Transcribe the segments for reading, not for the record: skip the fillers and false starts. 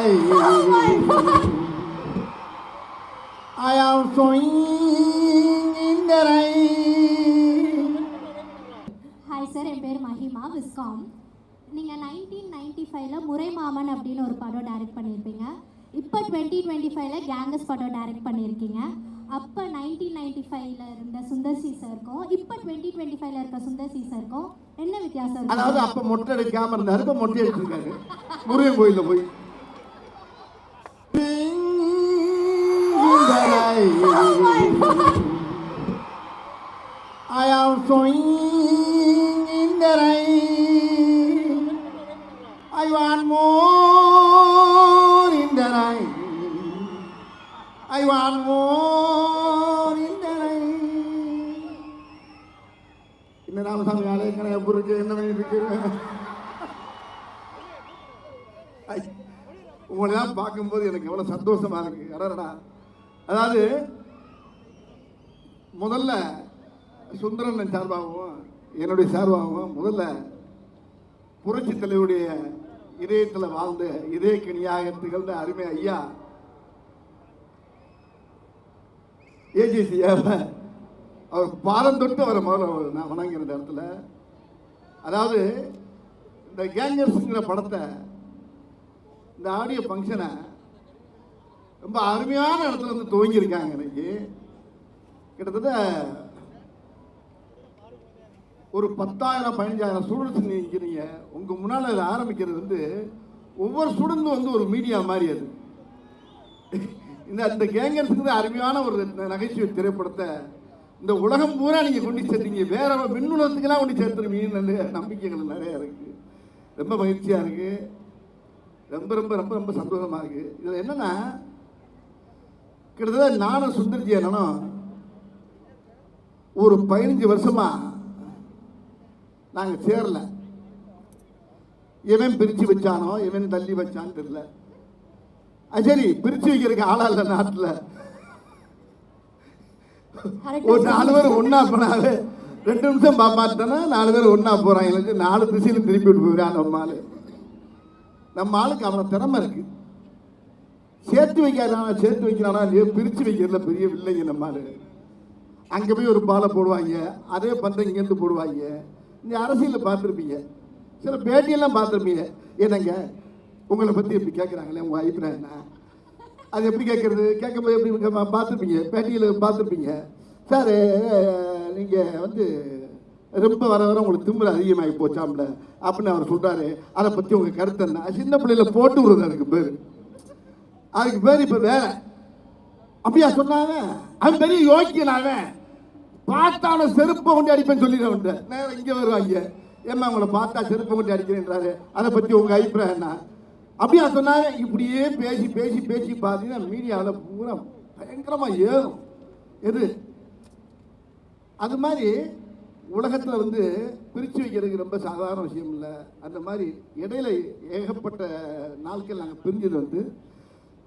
eye. I am swinging in the rain. Hi sir, என் பேர் Mahima, viscom. நீங்கள் 1995 முறை மாமன் அப்படின்னு ஒரு படம் டைரக்ட் பண்ணியிருப்பீங்க. இப்போ 2025 கேங்கஸ் படம் டைரக்ட் பண்ணியிருக்கீங்க. அப்போ 1995 இருந்த சுந்தர் சி சாருக்கும் இப்போ 2025 இருக்க சுந்தர் சி சாருக்கும் என்ன வித்தியாசம்? அதாவது அப்போ மொட்டை அடிக்காமல் இருந்தார், இப்போ மொட்டை அடிச்சிருக்காரு முருகன் கோயிலில் போய். I am swinging in the rain. I want more in the rain. I want more in the rain. இந்த ராமசாமி ஆலயங்களை எப்படி இருக்கு, என்ன பண்ணிட்டு உங்களெல்லாம் பார்க்கும்போது எனக்கு எவ்வளோ சந்தோஷமா இருக்கு. அடடா, அதாவது முதல்ல சுந்தரன் சார்பாகவும் என்னுடைய சார்பாகவும் முதல்ல புரட்சி தலைவருடைய இதயத்தில் வாழ்ந்த இதய கனியாக திகழ்ந்த அருமை ஐயா ஏஜிசி அவர் பாதம் தொட்டு அவரை முதல்ல நான் வணங்கின இந்த இடத்துல. அதாவது இந்த கேங்கர்ஸுங்கிற படத்தை, இந்த ஆடியோ ஃபங்க்ஷனை ரொம்ப அருமையான இடத்துல வந்து துவங்கியிருக்காங்க. இன்னைக்கு கிட்டத்தட்ட ஒரு 10,000-15,000 ஸ்டூடெண்ட்ஸ் நிற்கிறீங்க. உங்கள் முன்னால் அதை ஆரம்பிக்கிறது வந்து ஒவ்வொரு ஸ்டூடெண்ட்டும் வந்து ஒரு மீடியா மாதிரி. அது இந்த கேங்கர்ஸுக்கு அருமையான ஒரு நகைச்சுவை திரைப்படத்தை இந்த உலகம் பூரா நீங்கள் கொண்டு சேர்த்தீங்க. வேற விண்ணுலகத்துக்கெல்லாம் கொண்டு சேர்த்துருவீங்கன்னு நம்பிக்கைகள் நிறையா இருக்குது. ரொம்ப மகிழ்ச்சியாக இருக்குது. ரொம்ப ரொம்ப ரொம்ப ரொம்ப சந்தோஷமாக இருக்குது. இதில் என்னென்னா, கிட்டத்தட்ட நானும் சுந்தர்ஜி அண்ணனும் ஒரு 15 வருஷமாக நாங்கள் சேரல. இவன் பிரித்து வச்சானோ இவன் தள்ளி வச்சான்னு தெரியல. சரி, பிரித்து வைக்கிறதுக்கு ஆளா இல்லை நாட்டில். ஒரு 4 பேர் ஒன்றா போனாவே 2 நிமிஷம் பார்த்தானா 4 பேர் ஒன்றா போகிறாங்க. 4 திசையிலும் திருப்பி விட்டு போயிடான் நம்ம ஆள். நம்ம ஆளுக்கு அவனை திறமை இருக்கு. சேர்த்து வைக்கிறானா சேர்த்து வைக்கிறானா இல்லையோ, பிரித்து வைக்கிறதுல பெரிய இல்லைங்க நம்ம ஆள். அங்கே போய் ஒரு பாலை போடுவாங்க, அதே பந்தை இங்கேருந்து போடுவாங்க. இந்த அரசியலில் பார்த்துருப்பீங்க, சில பேட்டியெல்லாம் பார்த்துருப்பீங்க. என்னங்க உங்களை பற்றி எப்படி கேட்குறாங்களே, உங்கள் அபிப்பிராயம் என்ன? அது எப்படி கேட்குறது? கேட்கும்போது எப்படி பார்த்துருப்பீங்க, பேட்டியில் பார்த்துருப்பீங்க. சார் நீங்கள் வந்து ரொம்ப வர வர உங்களுக்கு திமிரு அதிகமாகி போச்சாம்ல அப்படின்னு அவர் சொல்கிறாரு. அதை பற்றி உங்கள் கருத்து என்ன? சின்ன பிள்ளையில போட்டு விடுறது அதுக்கு பேர் இப்போ வேற. அப்படியா சொன்னாங்க? அவன் பெரிய யோக்கியனாக பார்த்தான செருப்பை கொண்டு அடிப்பேன்னு சொல்லிடுறவன் நேரம் இங்கே வருவாங்க. ஏமா உங்களை பார்த்தா செருப்பை கொண்டு அடிக்கிறேன்றாரு, அதை பற்றி உங்கள் அபிப்பிராயம் என்ன? அப்படியா சொன்னாங்க? இப்படியே பேசி பேசி பேசி பார்த்தீங்கன்னா மீடியாவில் பூரா பயங்கரமாக ஏறும். எது அது மாதிரி உலகத்தில் வந்து பிரித்து வைக்கிறதுக்கு ரொம்ப சாதாரண விஷயம் இல்லை. அந்த மாதிரி இடையில ஏகப்பட்ட நாட்கள் நாங்கள் பிரிஞ்சது வந்து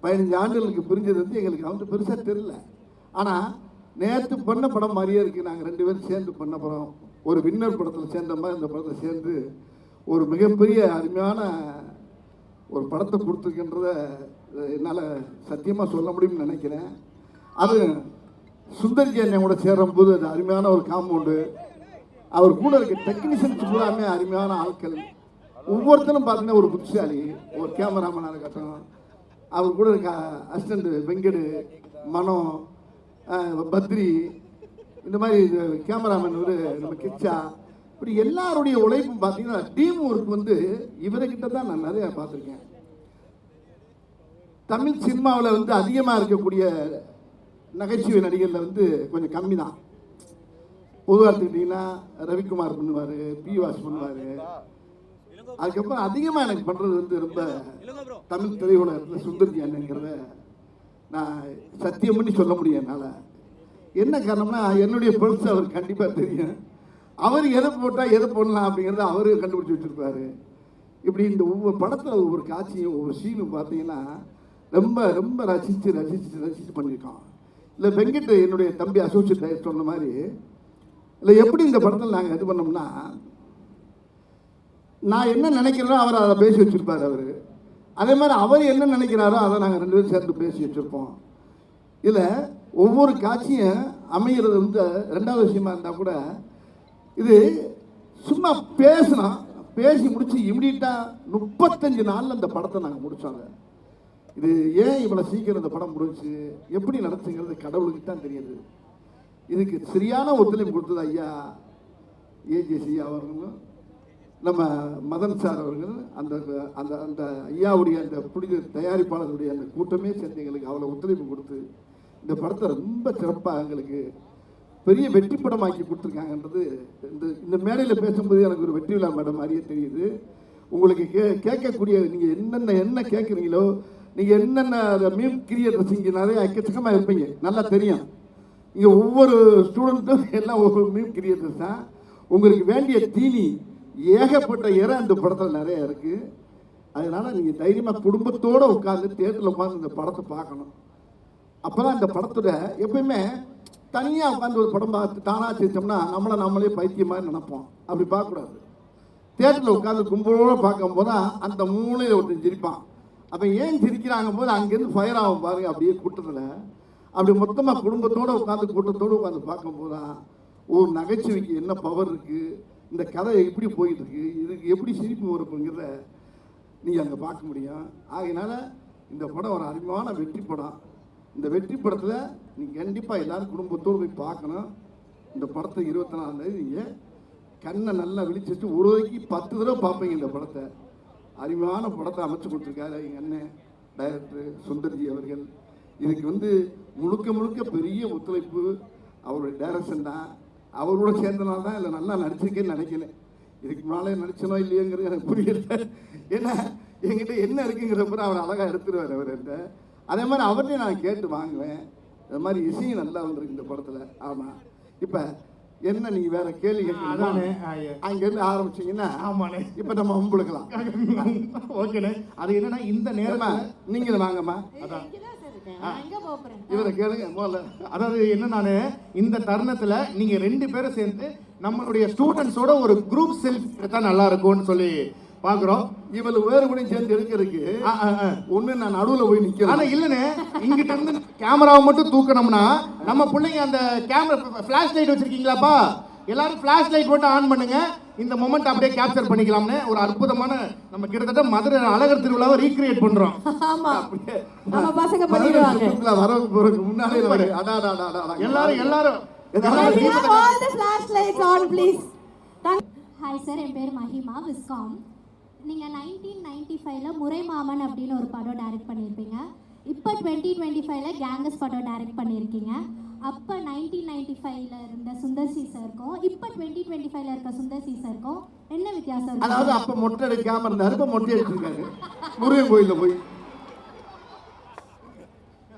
15 ஆண்டுகளுக்கு பிரிஞ்சது வந்து எங்களுக்கு வந்து பெருசாக தெரியல. ஆனால் நேற்று பண்ண படம் மாதிரியே இருக்குது. நாங்கள் 2 பேரும் சேர்ந்து பண்ண படம், ஒரு வின்னர் படத்தில் சேர்ந்த மாதிரி இந்த படத்தில் சேர்ந்து ஒரு மிகப்பெரிய அருமையான ஒரு படத்தை கொடுத்துருக்கின்றத என்னால் சத்தியமாக சொல்ல முடியும்னு நினைக்கிறேன். அது சுந்தர்ஜி அண்ணன் கூட சேரும்போது அது அருமையான ஒரு காம்பவுண்டு. அவர் கூட இருக்க டெக்னீஷியன்ஸ் பூராமே அருமையான ஆட்கள். ஒவ்வொருத்தரும் பார்த்தீங்கன்னா ஒரு புத்திசாலி, ஒரு கேமராமேனாக இருக்கட்டும், அவர் கூட இருக்க அசிஸ்டண்ட் வெங்கடு, மனோ, பத்ரி, இந்த மாதிரி கேமராமேன் ஒரு நம்ம கிச்சா, இப்படி எல்லாருடைய உழைப்பும் பார்த்தீங்கன்னா டீம் ஒர்க் வந்து இவர்கிட்ட தான் நான் நிறையா பார்த்துருக்கேன். தமிழ் சினிமாவில் வந்து அதிகமாக இருக்கக்கூடிய நகைச்சுவை நடிகரில் வந்து கொஞ்சம் கம்மி தான். பொதுவாக எடுத்துக்கிட்டிங்கன்னா ரவிக்குமார் பண்ணுவார், பி வாஸ் பண்ணுவார். அதுக்கப்புறம் அதிகமாக எனக்கு பண்ணுறது வந்து ரொம்ப தமிழ் திரையுலகத்தில் சுந்தர்ஜி அண்ணங்கிறத நான் சத்தியம் பண்ணி சொல்ல முடியும் என்னால். என்ன காரணம்னா, என்னுடைய பர்ஸ் அவர் கண்டிப்பாக தெரியும். அவர் எதை போட்டால் எதை போடலாம் அப்படிங்கிறத அவரு கண்டுபிடிச்சி வச்சுருப்பாரு. இப்படி இந்த ஒவ்வொரு படத்தில் ஒவ்வொரு காட்சியும் ஒவ்வொரு சீனும் பார்த்தீங்கன்னா ரொம்ப ரொம்ப ரசித்து ரசித்து ரசித்து பண்ணியிருக்கான். இல்லை வெங்கட் என்னுடைய தம்பி அசோசியேட் டைரக்டர் சொன்ன மாதிரி, இல்லை எப்படி இந்த படத்தில் நாங்கள் இது பண்ணோம்னா, நான் என்ன நினைக்கிறேனோ அவர் அதை பேசி வச்சுருப்பார். அவர் அதே மாதிரி அவர் என்ன நினைக்கிறாரோ அதை நாங்கள் 2 பேரும் சேர்ந்து பேசி வச்சுருப்போம். இதில் ஒவ்வொரு காட்சியும் அமைகிறது வந்து 2வது விஷயமா இருந்தால் கூட இது சும்மா பேசி முடிச்சு இமிடியட்டாக 35 நாளில் அந்த படத்தை நாங்கள் முடித்தோங்க. இது ஏன் இவ்வளோ சீக்கிரம் இந்த படம் முடிச்சு எப்படி நடத்துங்கிறது கடவுளுக்கு தான் தெரியுது. இதுக்கு சரியான ஒத்துழைப்பு கொடுத்தது ஐயா ஏஜேசி அவர்களும் நம்ம மதன் சார் அவர்கள் அந்த அந்த அந்த ஐயாவுடைய அந்த புனித தயாரிப்பாளர்களுடைய அந்த கூட்டமே சேர்ந்து எங்களுக்கு அவ்வளோ ஒத்துழைப்பு கொடுத்து இந்த படத்தை ரொம்ப சிறப்பாக எங்களுக்கு பெரிய வெற்றி படமாக்கி கொடுத்துருக்காங்கன்றது இந்த மேடையில் பேசும்போது எனக்கு ஒரு வெற்றி விழா மேடம் மாதிரியே தெரியுது. உங்களுக்கு கேட்கக்கூடிய நீங்கள் என்ன கேட்குறீங்களோ, நீங்கள் என்னென்ன மீம் கிரியேட்டர்ஸ் இங்கே நிறைய எக்கச்சக்கமாக இருப்பீங்க, நல்லா தெரியும். இங்கே ஒவ்வொரு ஸ்டூடெண்ட்டும் எல்லாம் ஒவ்வொரு மீம் கிரியேட்டர்ஸ் தான். உங்களுக்கு வேண்டிய தீனி ஏகப்பட்ட இடம் இந்த படத்தில் நிறைய இருக்குது. அதனால் நீங்கள் தைரியமாக குடும்பத்தோடு உட்காந்து தியேட்டரில் உட்காந்து இந்த படத்தை பார்க்கணும். அப்போ தான் இந்த படத்தோட எப்பயுமே தனியாக உட்காந்து ஒரு படம் பார்த்து தானாக செஞ்சோம்னா நம்மளே பைத்தியம் மாதிரி நினைப்போம். அப்படி பார்க்கக்கூடாது. தியேட்டரில் உட்காந்து கும்பலோடு பார்க்கும்போது தான் அந்த மூளையில் ஒருத்தன் சிரிப்பான். அப்போ ஏன் சிரிக்கிறாங்க போது அங்கேருந்து ஃபயர் ஆகும் பாருங்க. அப்படியே கூட்டத்தில் அப்படி மொத்தமாக குடும்பத்தோடு உட்காந்து கூட்டத்தோடு உட்காந்து பார்க்கும்போது தான் ஒரு நகைச்சுவைக்கு என்ன பவர் இருக்குது, இந்த கதை எப்படி போயிட்டு இருக்கு, இதுக்கு எப்படி சிரிப்பு வருப்புங்கிறத நீங்கள் அங்கே பார்க்க முடியும். ஆகையினால இந்த படம் ஒரு அருமையான வெற்றி படம். இந்த வெற்றி படத்தில் நீங்கள் கண்டிப்பாக எல்லோரும் குடும்பத்தோடு போய் பார்க்கணும். இந்த படத்தை 24ஆம் தேதி நீங்கள் கண்ணை நல்லா விழிச்சிட்டு ஒரு வரைக்கு 10 தடவை பார்ப்பீங்க. இந்த படத்தை அருமையான படத்தை அமைச்சு கொடுத்துருக்காரு எங்கள் அண்ணன் டைரக்டர் சுந்தர்ஜி அவர்கள். இதுக்கு வந்து முழுக்க பெரிய ஒத்துழைப்பு அவருடைய டைரக்ஷன் தான். அவரோட சேர்ந்தனால தான் இல்லை நல்லா நடிச்சிருக்கேன்னு நினைக்கிறேன். இதுக்கு முன்னாலே நடிச்சனோ இல்லையோங்கிறது எனக்கு புரியல. ஏன்னா என்கிட்ட என்ன இருக்குங்கிறப்ப அவர் அழகாக எடுத்துருவார் அவர்கிட்ட. அதே மாதிரி அவர்கிட்டையும் நான் கேட்டு வாங்குவேன். அது மாதிரி இசையும் நல்லா வந்திருக்கு இந்த படத்தில். ஆமாம். இப்போ என்ன நீங்கள் வேற கேள்வி கேட்கணும் அங்கேருந்து ஆரம்பிச்சிங்கன்னா ஆமாண்ணே இப்போ நம்ம அம்புழுக்கலாம். ஓகேண்ணே. அது என்னன்னா இந்த நேரமா நீங்களும் வாங்கம்மா. அதான் இவரை கேளுங்க முதல்ல. அதாவது என்ன, நான் இந்த தருணத்தில் நீங்கள் 2 பேரும் சேர்ந்து நம்மளுடைய ஸ்டூடெண்ட்ஸோட ஒரு குரூப் செல்ஃபி எடுத்தால் நல்லா இருக்கும்னு சொல்லி பார்க்குறோம். இவளு வேறு கூட சேர்ந்து எடுக்கிறதுக்கு ஒன்று நான் நடுவில் போய் நிற்கிறேன். ஆனால் இல்லைண்ணே, இங்கிட்ட இருந்து கேமராவை மட்டும் தூக்கணும்னா நம்ம பிள்ளைங்க அந்த கேமரா ஃப்ளாஷ் லைட் வச்சிருக்கீங்களாப்பா, எல்லாரும் ஃப்ளாஷ் லைட் மட்டும் ஆன் பண்ணுங்க. இந்த மொமெண்ட் அப்படியே கேப்சர் பண்ணிக்கலாம்னு ஒரு அற்புதமான நம்ம கிட்டத்தட்ட மதுரை அழகர் திருவிழாவை ரீக்ரியேட் பண்றோம். ஆமா, நம்ம பசங்க பண்ணிடுவாங்க. வர போறதுக்கு முன்னாலே எல்லாரும் all the flashlights on please. Hi sir, என் பேர் மஹிமா, விஸ்காம். நீங்கள் 1995ல் முறைமாமன் அப்படின்னு ஒரு படம் டைரக்ட் பண்ணியிருப்பீங்க. இப்போ 2025ல் கேங்கஸ் படம் டைரக்ட் பண்ணியிருக்கீங்க. அப்போ 1995ல் இருந்த சுந்தர் சி சாருக்கும் இப்போ 2025ல் இருக்க சுந்தர் சி சாருக்கும் என்ன வித்தியாசம் இருக்கு? அதாவது அப்போ மொட்டை அடிக்காமல் இருந்தாரு, இப்போ மொட்டை அடிச்சிருக்காரு முருகன் கோயிலில் போய்.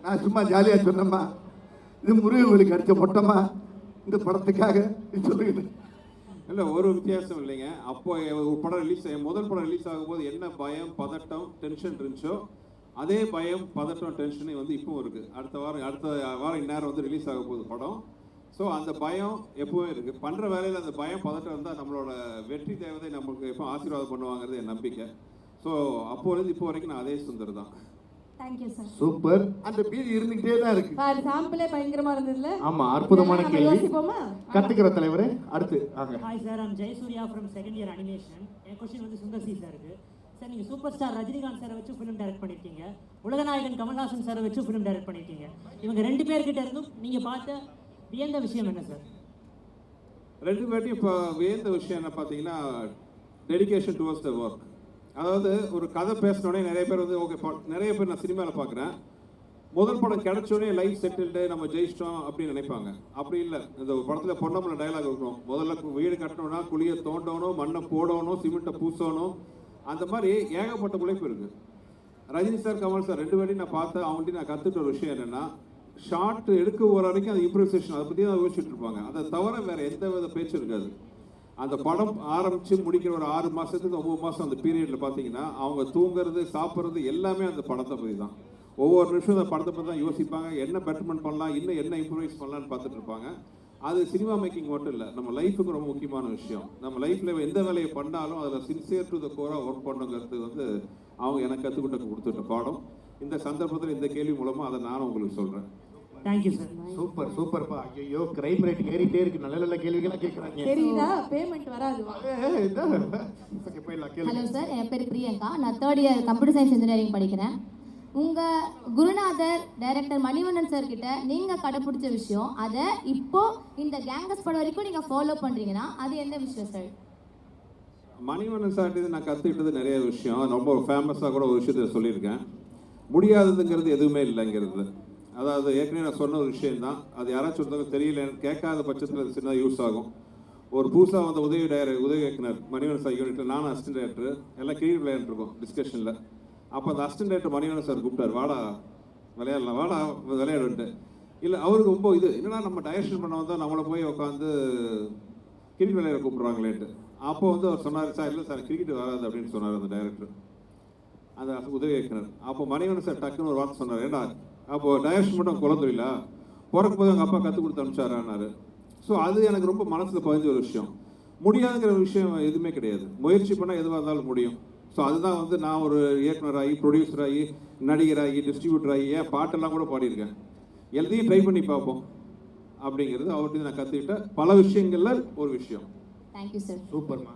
நான் சும்மா ஜாலியாக சொன்னேம்மா, இது முருகன் கோயிலுக்கு அடித்த மொட்டைம்மா இந்த படத்துக்காக சொல்லுங்க. இல்லை, ஒரு வித்தியாசம் இல்லைங்க. அப்போ ஒரு படம் முதல் படம் ரிலீஸ் ஆகும்போது என்ன பயம், பதட்டம், டென்ஷன் இருந்துச்சோ அதே பயம், பதட்டம், டென்ஷனே வந்து இப்பவும் இருக்குது. அடுத்த வாரம் இந்நேரம் வந்து ரிலீஸ் ஆக போகுது படம். ஸோ அந்த பயம் எப்பவும் இருக்குது. பண்ணுற வேலையில் அந்த பயம், பதட்டம் இருந்தால் நம்மளோட வெற்றி தேவதை நம்மளுக்கு எப்போ ஆசீர்வாதம் பண்ணுவாங்கிறது என் நம்பிக்கை. ஸோ அப்போலேருந்து இப்போ வரைக்கும் நான் அதே சுந்தர் தான். Thank you sir. சூப்பர். அந்த பீதி இருந்துகிட்டே தான் இருக்கு. பாரு, சாம்பிளே பயங்கரமா இருந்ததுல. ஆமா, அற்புதமான கேள்வி. யோசிப்போமா? கத்துக்கிற தலைவரே அடுத்து வாங்க. Hi sir, I'm Jayasurya from second year animation. என் கொஸ்டின் வந்து சுந்தர் சி சாருக்கு. சார், நீங்கள் சூப்பர் ஸ்டார் ரஜினிகாந்த் சாரை வச்சு ஃபிலிம் டைரக்ட் பண்ணியிருக்கீங்க, உலகநாயகன் கமல்ஹாசன் சாரை வச்சு ஃபிலிம் டைரக்ட் பண்ணியிருக்கீங்க. இவங்க 2 பேர்கிட்ட இருந்தும் நீங்கள் பார்த்த வியந்த விஷயம் என்ன சார்? 2 பேர்ட்டையும் இப்போ வியந்த விஷயம் என்ன பார்த்தீங்கன்னா, டெடிகேஷன் டுவர்ட்ஸ் த ஒர்க். அதாவது ஒரு கதை பேசினோடனே நிறைய பேர் வந்து நிறைய பேர் நான் சினிமாவில் பார்க்குறேன், முதல் படம் கிடைச்சோடனே லைஃப் செட்டில்டு, நம்ம ஜெயிச்சிட்டோம் அப்படின்னு நினைப்பாங்க. அப்படி இல்லை. இந்த படத்தில் பொன்னம்பல டைலாக் இருக்கணும், முதல்ல வீடு கட்டணும்னா குழியை தோண்டணும், மண்ணை போடணும், சிமெண்ட்டை பூசணும். அந்த மாதிரி ஏகப்பட்ட உழைப்பு இருக்குது. ரஜினி சார், கமல் சார் 2 பேரையும் நான் பார்த்தேன். அவங்கள்ட்ட நான் கற்றுட்ட ஒரு விஷயம் என்னென்னா, ஷார்ட் எடுக்க ஒரு வரைக்கும் அந்த இம்ப்ரூவைசேஷன் அதை பற்றி தான் யோசிச்சுட்டு இருப்பாங்க. அதை தவிர வேறு எந்த வித பேச்சு இருக்காது. அந்த படம் ஆரம்பித்து முடிக்கிற ஒரு 6 மாதத்துக்கு 9 மாதம் அந்த பீரியடில் பார்த்தீங்கன்னா அவங்க தூங்குறது, சாப்பிட்றது எல்லாமே அந்த படத்தை பற்றி தான். ஒவ்வொரு நிமிஷம் அந்த படத்தை பற்றி தான் யோசிப்பாங்க. என்ன பெட்டர்மெண்ட் பண்ணலாம், இன்னும் என்ன இம்ப்ரூவைஸ் பண்ணலான்னு பார்த்துட்டு இருப்பாங்க. அது சினிமா மேக்கிங் மட்டும் இல்லை, நம்ம லைஃபுக்கு ரொம்ப முக்கியமான விஷயம். நம்ம லைஃப்பில் எந்த வேலையை பண்ணாலும் அதில் சின்சியர் டு த கோராக ஒர்க் பண்ணுங்கிறது வந்து அவங்க எனக்கு கொடுத்துட்ட பாடம். இந்த சந்தர்ப்பத்தில் இந்த கேள்வி மூலமாக அதை நானும் உங்களுக்கு சொல்கிறேன். Thank you sir. சூப்பர் சூப்பர்ப்பா. ஐயோ கிரைம் ரேட் ஏறிட்டே இருக்கு. நல்ல நல்ல கேள்விகளாக கேட்குறாங்க. தெரியுதா? பேமெண்ட் வராது. ஓகே போயிடலாம் கேள்வி. ஹலோ சார், என் பேர் பிரியங்கா. நான் 3rd year computer science engineering படிக்கிறேன். உங்கள் குருநாதர் டைரக்டர் மணிவண்ணன் சார் கிட்ட நீங்கள் கடைப்பிடிச்ச விஷயம், அதை இப்போ இந்த கேங்கஸ் படம் வரைக்கும் நீங்கள் ஃபாலோ பண்ணுறீங்கன்னா அது எந்த விஷயம் சார்? மணிவண்ணன் சார்ட்டு நான் கற்றுக்கிட்டது நிறைய விஷயம். ரொம்ப ஃபேமஸாக கூட ஒரு விஷயத்தை சொல்லியிருக்கேன். முடியாததுங்கிறது எதுவுமே இல்லைங்கிறது. அதாவது ஏற்கனவே நான் சொன்ன ஒரு விஷயந்தான். அது யாராச்சும் ஒருத்தவங்க தெரியல கேட்காத பட்சத்தில் அது சின்னதாக யூஸ் ஆகும். ஒரு புதுசாக வந்த உதவி இயக்குனர் மணிவண்ணன் சார் யூனிட்டில் நானும் அசிஸ்டன்ட் டைரக்டர் எல்லாம் கிரிக்கெட் விளையாண்டுருக்கோம் டிஸ்கஷனில். அப்போ அந்த அசிஸ்டன்ட் டைரக்டர் மணிவண்ணன் சார் கூப்பிட்டார், வாடா விளையாடலாம், வாடா விளையாடுன்ட்டு. இல்லை அவருக்கு ரொம்ப இது என்னன்னா நம்ம டைரக்ஷன் பண்ண வந்தால் நம்மளை போய் உட்காந்து கிரிக்கெட் விளையாட கூப்பிட்றாங்களேன்ட்டு. அப்போ வந்து அவர் சொன்னார், சார் இல்லை சார் கிரிக்கெட் வராது அப்படின்னு சொன்னார் அந்த டைரக்டர், அந்த உதவி இயக்குனர். அப்போ மணிவண்ணன் சார் டக்குன்னு ஒரு வார்த்தை சொன்னார், ஏண்டா அப்போது டைரக்ஷன் மட்டும் குழந்தையிலா பிறக்கும் போது எங்கள் அப்பா கற்றுக் கொடுத்து அனுப்பிச்சாரான்னாரு. ஸோ அது எனக்கு ரொம்ப மனசில் பதிஞ்ச ஒரு விஷயம். முடியாதுங்கிற விஷயம் எதுவுமே கிடையாது. முயற்சி பண்ணால் எதுவாக இருந்தாலும் முடியும். ஸோ அதுதான் வந்து நான் ஒரு இயக்குனராகி ப்ரொடியூசராகி நடிகராகி டிஸ்ட்ரிபியூட்டராகி ஏன் பாட்டெல்லாம் கூட பாடியிருக்கேன். எல்லாத்தையும் ட்ரை பண்ணி பார்ப்போம் அப்படிங்கிறது அவர்கிட்ட நான் கற்றுக்கிட்ட பல விஷயங்கள்ல ஒரு விஷயம். Thank you sir. சூப்பர்மா.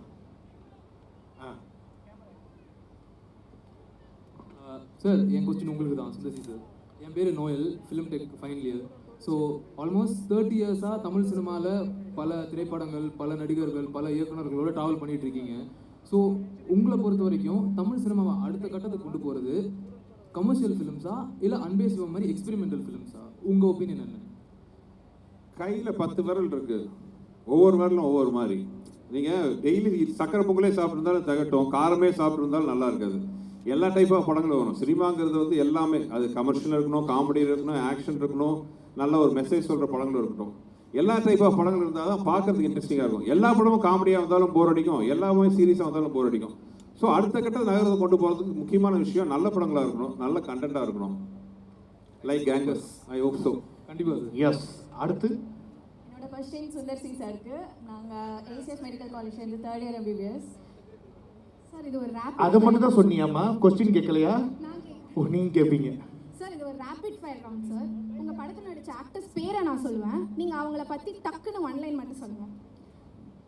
சார் என் கொஸ்டின் உங்களுக்கு தான் சுந்தசி சார். என் பேர் Noel, film tech final year. So almost 30 இயர்ஸாக தமிழ் சினிமாவில் பல திரைப்படங்கள், பல நடிகர்கள், பல இயக்குநர்களோட ட்ராவல் பண்ணிகிட்டு இருக்கீங்க. ஸோ உங்களை பொறுத்த வரைக்கும் தமிழ் சினிமாவை அடுத்த கட்டத்துக்கு கொண்டு போகிறது கமர்ஷியல் ஃபிலிம்ஸா இல்லை அன்பே சிவம் மாதிரி எக்ஸ்பெரிமெண்டல் ஃபிலிம்ஸா? உங்கள் ஒப்பீனியன் என்ன? கையில் 10 விரல் இருக்குது, ஒவ்வொரு விரலும் ஒவ்வொரு மாதிரி. நீங்கள் டெய்லி சக்கரை பொங்கலே சாப்பிட்ருந்தாலும் தகட்டும், காரமே சாப்பிட்ருந்தாலும் நல்லா இருக்காது. எல்லா டைப் ஆஃப் படங்களும் வரும். சினிமாங்கிறது வந்து எல்லாமே, அது கமர்ஷியல் இருக்கணும், காமெடி இருக்கணும், ஆக்ஷன் இருக்கணும், நல்ல ஒரு மெசேஜ் சொல்கிற படங்களும் இருக்கட்டும். எல்லா டைப் ஆஃப் படங்கள் இருந்தால் தான் பார்க்கறதுக்கு இன்ட்ரெஸ்டிங்காக இருக்கும். எல்லா படமும் காமெடியாக இருந்தாலும் போர் அடிக்கும், எல்லாமே சீரியஸாக இருந்தாலும் போர் அடிக்கும். ஸோ அடுத்த கட்ட நகரத்தை கொண்டு போகிறதுக்கு முக்கியமான விஷயம் நல்ல படங்களாக இருக்கணும், நல்ல கண்டென்ட்டாக இருக்கணும். Like gangs, I hope so. கண்டிப்பாக சார். எஸ். அடுத்து என்னோட கொஸ்டின் சுந்தர் சி சாருக்கு. நாங்கள் ஏசிஎஸ் மெடிக்கல் காலேஜ்லேருந்து 3rd இயர் MBBS. சார் இது ஒரு அதை மட்டும் தான் சொன்னியாம்மா, கொஸ்டின் கேட்கலையா? ஓ நீங்கள் கேட்பீங்க. சார் இது ஒரு ரேபிட் ஃபயர் ரவுண்ட் சார். உங்கள் படத்தில் நடித்த ஆக்டர்ஸ் பேரை நான் சொல்லுவேன், நீங்கள் அவங்கள பற்றி டக்குன்னு 1 லைன் மட்டும் சொல்லுங்கள்.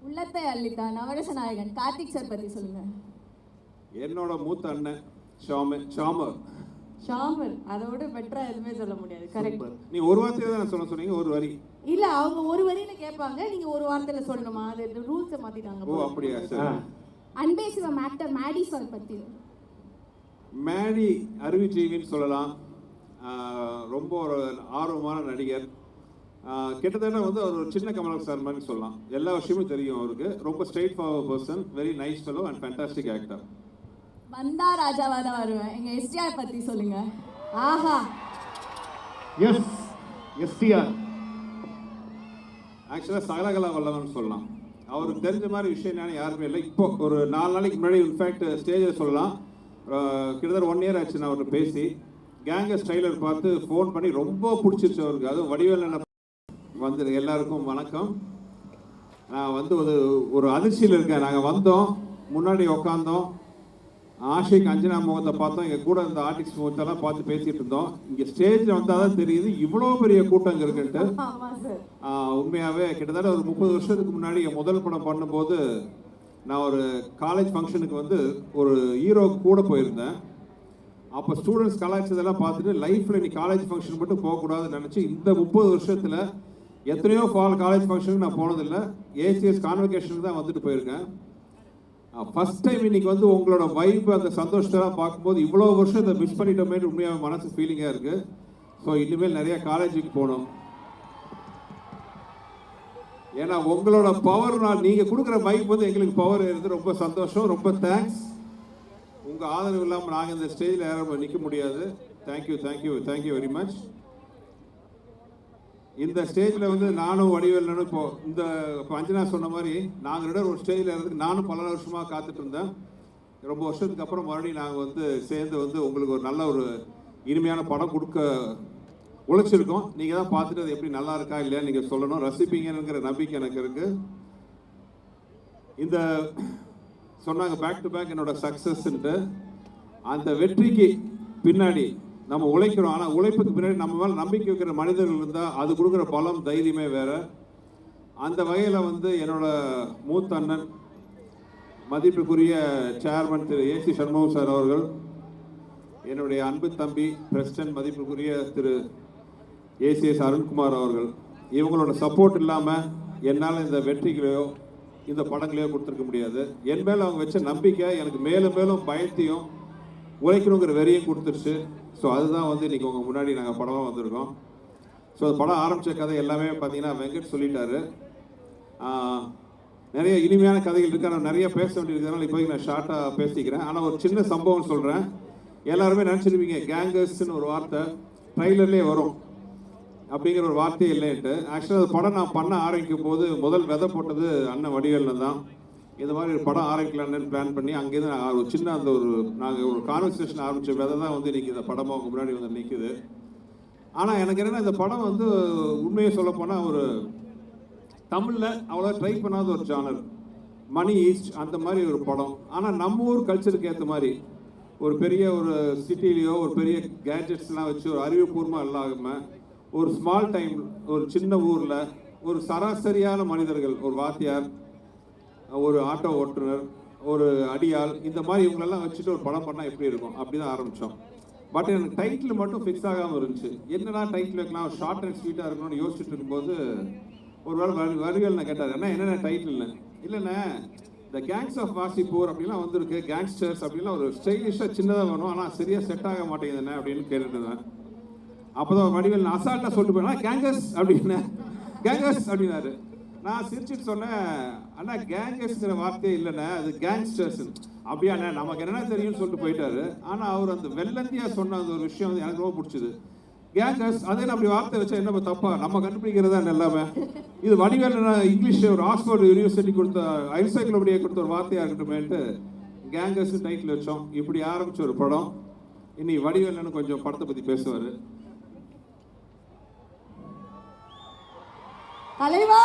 உள்ளத்தை அள்ளித்தா நவரச நாயகன் கார்த்திக் சார் பற்றி சொல்லுங்கள். என்னோட மூத்த அண்ணன் ஷாமர். ஷாமர் அதோட பெட்டராக எதுவுமே சொல்ல முடியாது. கரெக்ட். நீ ஒரு வார்த்தையை தான் சொல்ல சொன்னீங்க, ஒரு வரி. இல்லை அவங்க ஒரு வரியில கேட்பாங்க, நீங்கள் ஒரு வார்த்தையில் சொல்லணுமா? அது ரூல்ஸை மாற்றிட்டாங்க. ஓ அப்படியா சார். அன்பே சிவம் ஆக்டர் மேடி சார் பற்றி. மேடி அருவி டிவின்னு சொல்லலாம். ரொம்ப ஒரு ஆர்வமான நடிகர். கிட்டத்தட்ட வந்து அவர் ஒரு சின்ன கமல் சார் மாதிரி சொல்லலாம். எல்லா விஷயமும் தெரியும் அவருக்கு. ரொம்ப straight forward person, very nice fellow and fantastic actor. வந்தா ராஜாவா தான் வருவேன். எங்கள் எஸ்டிஆர் பற்றி சொல்லுங்க. ஆஹா. எஸ். எஸ்டிஆர் ஆக்சுவலாக சகலகலா வல்லவன் சொல்லலாம். அவருக்கு தெரிஞ்ச மாதிரி விஷயம் என்னன்னு யாருமே இல்லை. இப்போ ஒரு 4 நாளைக்கு முன்னாடி இன்ஃபேக்ட் ஸ்டேஜில் சொல்லலாம், கிட்டத்தட்ட 1 இயர் ஆச்சு நான் அவர்கிட்ட பேசி. கேங்கஸ் ட்ரைலர் பார்த்து ஃபோன் பண்ணி ரொம்ப பிடிச்சிருச்சு அவருக்கு. அதுவும் வடிவேல் என்ன வந்து எல்லாருக்கும் வணக்கம். நான் வந்து ஒரு அதிர்ச்சியில் இருக்கேன். நாங்கள் வந்தோம், முன்னாடி உட்காந்தோம், ஆஷிக் அஞ்சனா முகத்தை பார்த்தோம், எங்கள் கூட இந்த ஆர்டிஸ்ட் முகத்தெல்லாம் பார்த்து பேசிகிட்டு இருந்தோம். இங்கே ஸ்டேஜில் வந்தால் தான் தெரியுது இவ்வளோ பெரிய கூட்டம் இங்கே இருக்குன்ட்டு. உண்மையாகவே கிட்டத்தட்ட ஒரு 30 வருஷத்துக்கு முன்னாடி என் முதல் படம் பண்ணும்போது நான் ஒரு காலேஜ் ஃபங்க்ஷனுக்கு வந்து ஒரு ஹீரோ கூட போயிருந்தேன். அப்போ ஸ்டூடெண்ட்ஸ் கலாய்ச்சதெல்லாம் பார்த்துட்டு லைஃப்பில் நீ காலேஜ் ஃபங்க்ஷன் மட்டும் போகக்கூடாதுன்னு நினச்சி இந்த 30 வருஷத்தில் எத்தனையோ காலேஜ் ஃபங்க்ஷனுக்கு நான் போனதில்லை. ஏசிஎஸ் கான்வெகேஷனுக்கு தான் வந்துட்டு போயிருக்கேன். ஃபர்ஸ்ட் டைம் இன்னைக்கு வந்து உங்களோட வைப் அந்த சந்தோஷத்தெல்லாம் பார்க்கும்போது இவ்வளோ வருஷம் இதை மிஸ் பண்ணிட்டோமே உண்மையாக மனசு ஃபீலிங்காக இருக்குது. ஸோ இனிமேல் நிறைய காலேஜுக்கு போகணும். ஏன்னா உங்களோட பவர், நீங்கள் கொடுக்குற வைப் வந்து எங்களுக்கு பவர் இருக்குது. ரொம்ப சந்தோஷம், ரொம்ப தேங்க்ஸ். உங்கள் ஆதரவு இல்லாமல் நாங்கள் இந்த ஸ்டேஜில் யாரும் நிற்க முடியாது. Thank you thank you thank you very much. இந்த ஸ்டேஜில் வந்து நானும் வடிவேலனும் இப்போ அஞ்சனா சொன்ன மாதிரி நாங்கள் ஒரு ஸ்டேஜில் இறதுக்கு நானும் பல வருஷமாக காத்துட்டு இருந்தேன். ரொம்ப வருஷத்துக்கு அப்புறம் மறுபடியும் நாங்கள் வந்து சேர்ந்து வந்து உங்களுக்கு ஒரு நல்ல ஒரு இனிமையான படம் கொடுக்க உழைச்சிருக்கோம். நீங்கள் தான் பார்த்துட்டு அது எப்படி நல்லா இருக்கா இல்லையா நீங்கள் சொல்லணும், ரசிப்பீங்கிற நம்பிக்கை எனக்கு இருக்குது. இந்த சொன்னாங்க பேக் டு பேக் என்னோட சக்ஸஸ்ன்ட்டு. அந்த வெற்றிக்கு பின்னாடி நம்ம உழைக்கிறோம். ஆனால் உழைப்புக்கு பின்னாடி நம்ம மேலே நம்பிக்கை வைக்கிற மனிதர்கள் இருந்தால் அது கொடுக்குற பலம் தைரியமே வேற. அந்த வகையில் வந்து என்னோட மூத்த அண்ணன் மதிப்புக்குரிய சேர்மன் திரு ஏசி சண்முகம் சார் அவர்கள், என்னுடைய அன்பு தம்பி பிரசிடன்ட் மதிப்புக்குரிய திரு ஏசிஎஸ் அருண்குமார் அவர்கள், இவங்களோட சப்போர்ட் இல்லாமல் என்னால் இந்த வெற்றிகளையோ இந்த படங்களையோ கொடுத்துருக்க முடியாது. என் மேலே அவங்க வச்ச நம்பிக்கை எனக்கு மேலும் மேலும் பயத்தையும் உழைக்கணுங்கிற வெறியும் கொடுத்துருச்சு. ஸோ அதுதான் வந்து இன்றைக்கி உங்கள் முன்னாடி நாங்கள் படமாக வந்திருக்கோம். ஸோ அந்த படம் ஆரம்பித்த கதை எல்லாமே பார்த்தீங்கன்னா வெங்கட் சொல்லிட்டாரு. நிறைய இனிமையான கதைகள் இருக்கு. ஆனால் நிறைய பேச வேண்டியிருக்கிறதுனால இப்போதைக்கு நான் ஷார்ட்டாக பேசிக்கிறேன். ஆனால் ஒரு சின்ன சம்பவம் சொல்கிறேன். எல்லாருமே நினச்சிருப்பீங்க கேங்கர்ஸ்ன்னு ஒரு வார்த்தை ட்ரைலர்லேயே வரும் அப்படிங்கிற ஒரு வார்த்தையே இல்லைன்ட்டு. ஆக்சுவலாக அந்த படம் நான் பண்ண ஆரம்பிக்கும் போது முதல் விதை போட்டது அண்ணன் வடிவேலில் தான். இந்த மாதிரி ஒரு படம் ஆரம்பிக்கலான்னு பிளான் பண்ணி அங்கேருந்து நான் ஒரு சின்ன அந்த ஒரு நாங்கள் ஒரு கான்வர்சேஷன் ஆரம்பித்த விதை தான் வந்து இன்றைக்கி இந்த படமாக அவங்க முன்னாடி வந்து நிற்குது. ஆனால் எனக்கு என்னென்னா இந்த படம் வந்து உண்மையை சொல்லப்போனால் ஒரு தமிழில் அவ்வளோ ட்ரை பண்ணாத ஒரு ஜானர், மணி ஈஸ்ட் அந்த மாதிரி ஒரு படம். ஆனால் நம்ம ஊர் கல்ச்சருக்கு ஏற்ற மாதிரி ஒரு பெரிய ஒரு சிட்டிலேயோ ஒரு பெரிய கேட்ஜெட்ஸ்லாம் வச்சு ஒரு அறிவுபூர்வமாக இல்லாமல் ஒரு ஸ்மால் டைம் ஒரு சின்ன ஊரில் ஒரு சராசரியான மனிதர்கள், ஒரு வாத்தியார், ஒரு ஆட்டோ ஓட்டுநர், ஒரு அடியாள், இந்த மாதிரி இவங்களெல்லாம் வச்சுட்டு ஒரு படம் பண்ணால் எப்படி இருக்கும் அப்படி தான் ஆரம்பித்தோம். பட் எனக்கு டைட்டில் மட்டும் ஃபிக்ஸ் ஆகாமல் இருந்துச்சு. என்னடா டைட்டில் வைக்கலாம், ஷார்ட் அண்ட் ஸ்வீட்டாக இருக்கணும்னு யோசிச்சுட்டு இருக்கும்போது ஒரு வேளை வடிவேல் நான் கேட்டார், என்னென்ன டைட்டில்னு. இல்லைண்ணே இந்த கேங்ஸ் ஆஃப் வாசிப்பூர் அப்படிலாம் வந்திருக்கு, கேங்ஸ்டர்ஸ் அப்படிலாம் ஒரு ஸ்டைலிஷாக சின்னதாக வேணும், ஆனால் சரியாக செட் ஆக மாட்டேங்குதுண்ணே அப்படின்னு கேட்டுட்டு இருந்தேன். அப்போ தான் வடிவேல் நான் அசால்ட்டாக சொல்லிட்டு போயினா கேங்கர்ஸ் அப்படின்னு, கேங்கர்ஸ் அப்படின்னாரு. நான் சிரிச்சுட்டு சொன்னேன், அண்ணா கேங்கர்ஸ்ங்கிற வார்த்தையே இல்லைண்ணே, அது கேங்ஸ்டர்ஸ். அப்படியாண்ணே நமக்கு என்னென்ன தெரியும்னு சொல்லிட்டு போயிட்டாரு. ஆனால் அவர் அந்த வெள்ளந்தியாக சொன்ன அந்த ஒரு விஷயம் வந்து எனக்கு ரொம்ப பிடிச்சிது. கேங்கர்ஸ் அதே அப்படி வார்த்தை வச்சா என்ன தப்பா, நம்ம கண்டுபிடிக்கிறதா எல்லாமே. இது வடிவேல் இங்கிலீஷ் ஒரு ஆக்ஸ்போர்ட் யூனிவர்சிட்டி கொடுத்த என்சைக்ளோபீடியா கொடுத்த ஒரு வார்த்தையாக இருக்கட்டுமேன்ட்டு கேங்கர்ஸ் டைட்டில் வச்சோம். இப்படி ஆரம்பிச்ச ஒரு படம். இன்னைக்கு வடிவேல்னு கொஞ்சம் படத்தை பற்றி பேசுவார். தலைவா